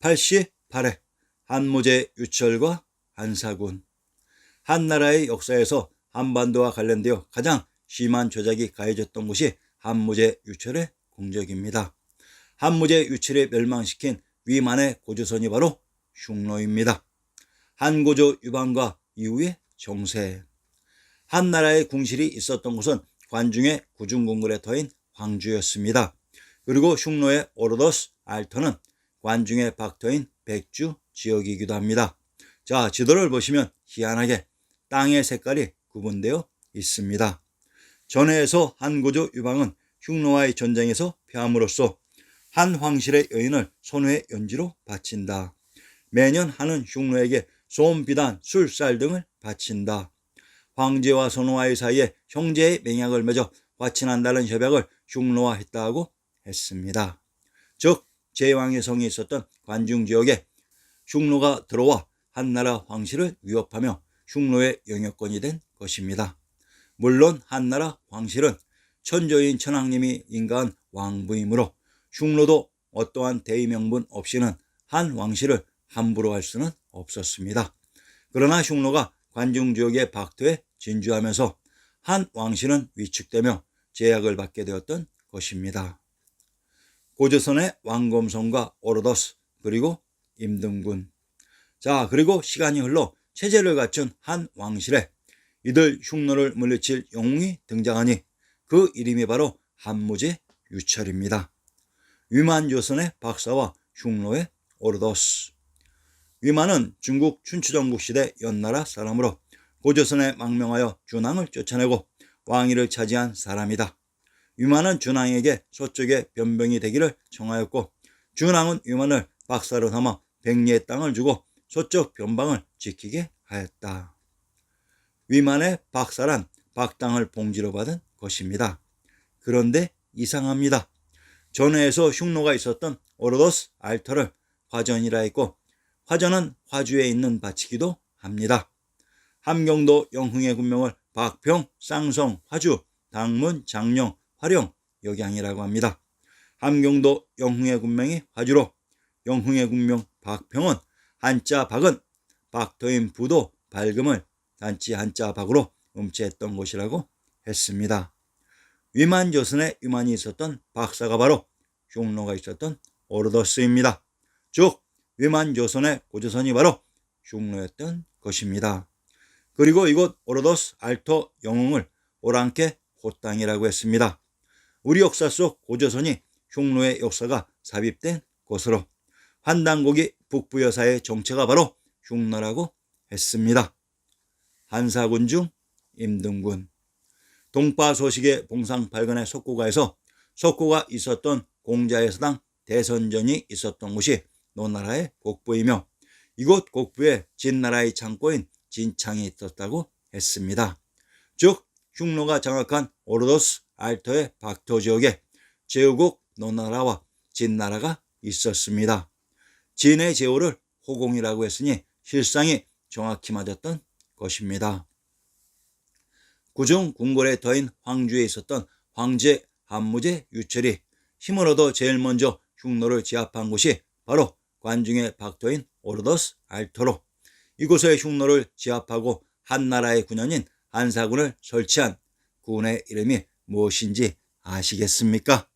88회 한무제 유철과 한사군. 한나라의 역사에서 한반도와 관련되어 가장 심한 조작이 가해졌던 곳이 한무제 유철의 공적입니다. 한무제 유철을 멸망시킨 위만의 고조선이 바로 흉노입니다. 한고조 유방과 이후의 정세. 한나라의 궁실이 있었던 곳은 관중의 구중궁궐에 터인 황주였습니다. 그리고 흉노의 오르도스 알터는 관중의 박터인 백주 지역이기도 합니다. 자, 지도를 보시면 희한하게 땅의 색깔이 구분되어 있습니다. 전해에서 한고조 유방은 흉노와의 전쟁에서 패함으로써 한 황실의 여인을 선후의 연지로 바친다. 매년 하는 흉노에게 소음, 비단, 술, 쌀 등을 바친다. 황제와 선후와의 사이에 형제의 맹약을 맺어 화친한다는 협약을 흉노화했다고 했습니다. 즉 제왕의 성이 있었던 관중지역에 흉노가 들어와 한나라 황실을 위협하며 흉노의 영역권이 된 것입니다. 물론 한나라 황실은 천조인 천황님이 인가한 왕부이므로 흉노도 어떠한 대의명분 없이는 한 왕실을 함부로 할 수는 없었습니다. 그러나 흉노가 관중지역의 박토에 진주하면서 한 왕실은 위축되며 제약을 받게 되었던 것입니다. 고조선의 왕검성과 오르도스 그리고 임등군. 자, 그리고 시간이 흘러 체제를 갖춘 한 왕실에 이들 흉노를 물리칠 영웅이 등장하니 그 이름이 바로 한무제 유철입니다. 위만조선의 박사와 흉노의 오르도스. 위만은 중국 춘추전국 시대 연나라 사람으로 고조선에 망명하여 준왕을 쫓아내고 왕위를 차지한 사람이다. 위만은 준왕에게 서쪽에 변병이 되기를 청하였고 준왕은 위만을 박사로 삼아 백리의 땅을 주고 서쪽 변방을 지키게 하였다. 위만의 박사란 박당을 봉지로 받은 것입니다. 그런데 이상합니다. 전해에서 흉노가 있었던 오르도스 알터를 화전이라 했고 화전은 화주에 있는 밭이기도 합니다. 함경도 영흥의 군명을 박평, 쌍성, 화주, 당문, 장령, 화령, 역양이라고 합니다. 함경도 영흥의 군명이 화주로 영흥의 군명 박평은 한자 박은 박터인 부도 밝음을 단지 한자 박으로 음치했던 곳이라고 했습니다. 위만조선에 위만이 있었던 박사가 바로 흉노가 있었던 오르도스입니다. 즉 위만조선의 고조선이 바로 흉노였던 것입니다. 그리고 이곳 오르도스 알터 영흥을 오랑캐 호땅이라고 했습니다. 우리 역사 속 고조선이 흉노의 역사가 삽입된 곳으로 환단고기 북부여사의 정체가 바로 흉노라고 했습니다. 한사군 중 임등군. 동파소식의 봉상팔건의 석고가에서 석고가 있었던 공자의사당 대선전이 있었던 곳이 노나라의 곡부이며 이곳 곡부에 진나라의 창고인 진창이 있었다고 했습니다. 즉 흉노가 장악한 오르도스 알터의 박토 지역에 제후국 노나라와 진나라가 있었습니다. 진의 제후를 호공이라고 했으니 실상이 정확히 맞았던 것입니다. 구중 궁궐에 터인 황주에 있었던 황제 한무제 유철이 힘을 얻어 제일 먼저 흉노를 제압한 곳이 바로 관중의 박토인 오르도스 알터로 이곳의 흉노를 제압하고 한나라의 군현인 한사군을 설치한 군의 이름이 무엇인지 아시겠습니까?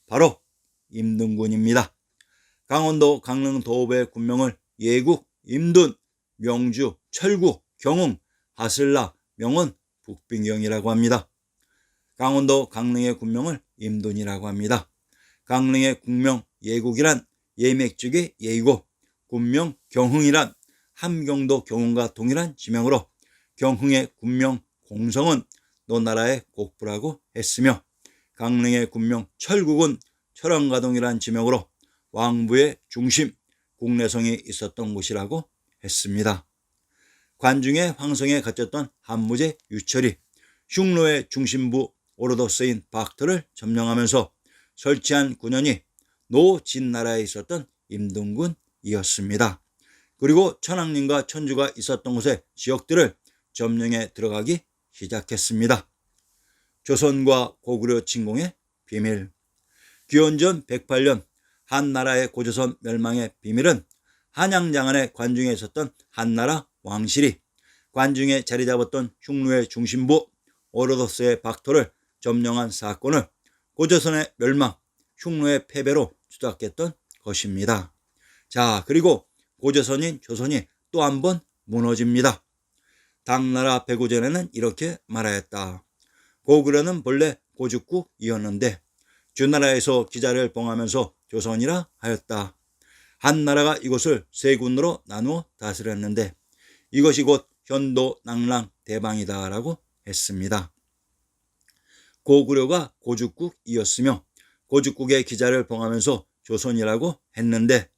바로 임등군입니다. 강원도 강릉 도읍의 군명을 예국, 임둔, 명주, 철구, 경흥, 하슬라, 명원, 북빙경이라고 합니다. 강원도 강릉의 군명을 임둔이라고 합니다. 강릉의 국명 예국이란 예맥쪽의 예이고 군명 경흥이란 함경도 경흥과 동일한 지명으로 경흥의 군명 공성은 노나라의 곡부라고 했으며 강릉의 군명 철국은 철원과 동일한 지명으로 왕부의 중심 국내성이 있었던 곳이라고 했습니다. 관중의 황성에 갇혔던 한무제 유철이 흉노의 중심부 오르도스인 박터를 점령하면서 설치한 군현이 노진나라에 있었던 임등군이었습니다. 그리고 천황님과 천주가 있었던 곳의 지역들을 점령해 들어가기 시작했습니다. 조선과 고구려 침공의 비밀. 기원전 108년 한나라의 고조선 멸망의 비밀은 한양장안의 관중에 있었던 한나라 왕실이 관중에 자리 잡았던 흉노의 중심부 오로도스의 박토를 점령한 사건을 고조선의 멸망, 흉노의 패배로 주작했던 것입니다. 자, 그리고 고조선인 조선이 또 한 번 무너집니다. 당나라 백오 전에는 이렇게 말하였다. 고구려는 본래 고죽국이었는데 주나라에서 기자를 봉하면서 조선이라 하였다. 한나라가 이곳을 세 군으로 나누어 다스렸는데 이것이 곧 현도, 낙랑, 대방이다 라고 했습니다. 고구려가 고죽국이었으며 고죽국의 기자를 봉하면서 조선이라고 했는데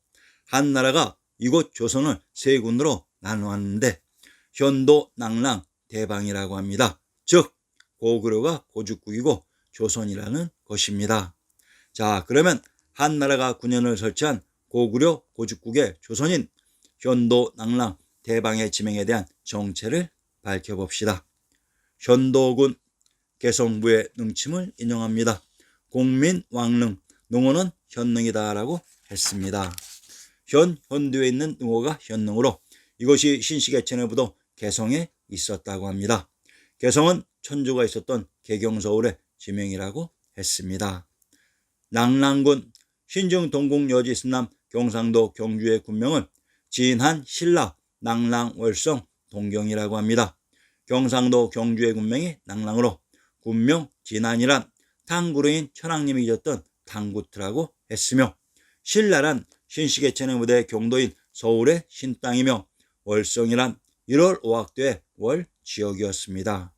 한나라가 이곳 조선을 세 군으로 나누었는데 현도, 낙랑, 대방이라고 합니다. 즉 고구려가 고죽국이고 조선이라는 것입니다. 자, 그러면 한나라가 9년을 설치한 고구려 고죽국의 조선인 현도, 낙랑, 대방의 지명에 대한 정체를 밝혀봅시다. 현도군 개성부의 능침을 인용합니다. 공민 왕릉, 능호는 현능이다 라고 했습니다. 현도에 있는 능호가 현능으로 이것이 신시개천의 부도 개성에 있었다고 합니다. 개성은 천주가 있었던 개경서울의 지명이라고 했습니다. 낙랑군 신중 동국 여지 순남 경상도 경주의 군명을 진한 신라 낙랑 월성 동경이라고 합니다. 경상도 경주의 군명이 낙랑으로 군명 진한이란 탕구루인 천황님이 잊었던 탕구트라고 했으며 신라란 신시개천의 무대 경도인 서울의 신땅이며 월성이란 1월 5학도의 월 지역이었습니다.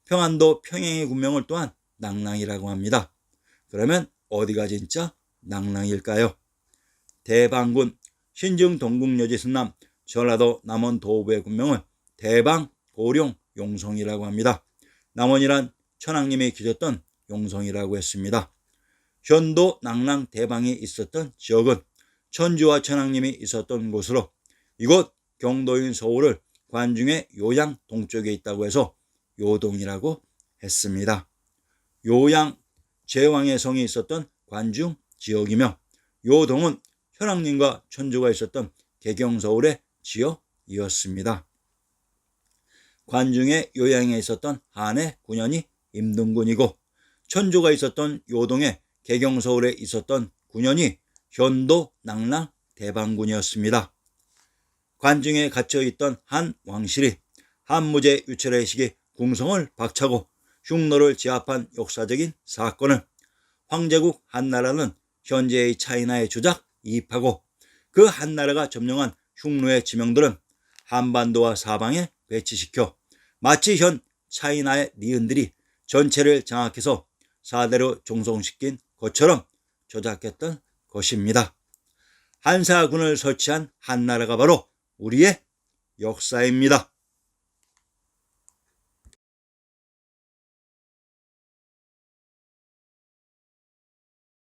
평안도 평양의 군명을 또한 낙랑이라고 합니다. 그러면 어디가 진짜 낙랑일까요? 대방군 신중 동국여지 순남 전라도 남원 도읍의 군명을 대방, 고룡, 용성이라고 합니다. 남원이란 천황님이 기졌던 용성이라고 했습니다. 현도, 낙랑, 대방이 있었던 지역은 천주와 천황님이 있었던 곳으로 이곳 경도인 서울을 관중의 요양 동쪽에 있다고 해서 요동이라고 했습니다. 요양 제왕의 성이 있었던 관중 지역이며 요동은 현황님과 천주가 있었던 개경서울의 지역이었습니다. 관중의 요양에 있었던 한의 군현이 임등군이고 천주가 있었던 요동의 개경서울에 있었던 군현이 현도, 낙랑, 대방군이었습니다. 관중에 갇혀있던 한 왕실이 한무제 유철의 시기 궁성을 박차고 흉노를 제압한 역사적인 사건을 황제국 한나라는 현재의 차이나에 조작 이입하고 그 한나라가 점령한 흉노의 지명들은 한반도와 사방에 배치시켜 마치 현 차이나의 니은들이 전체를 장악해서 사대로 종송시킨 것처럼 조작했던 것입니다. 한사군을 설치한 한나라가 바로 우리의 역사입니다.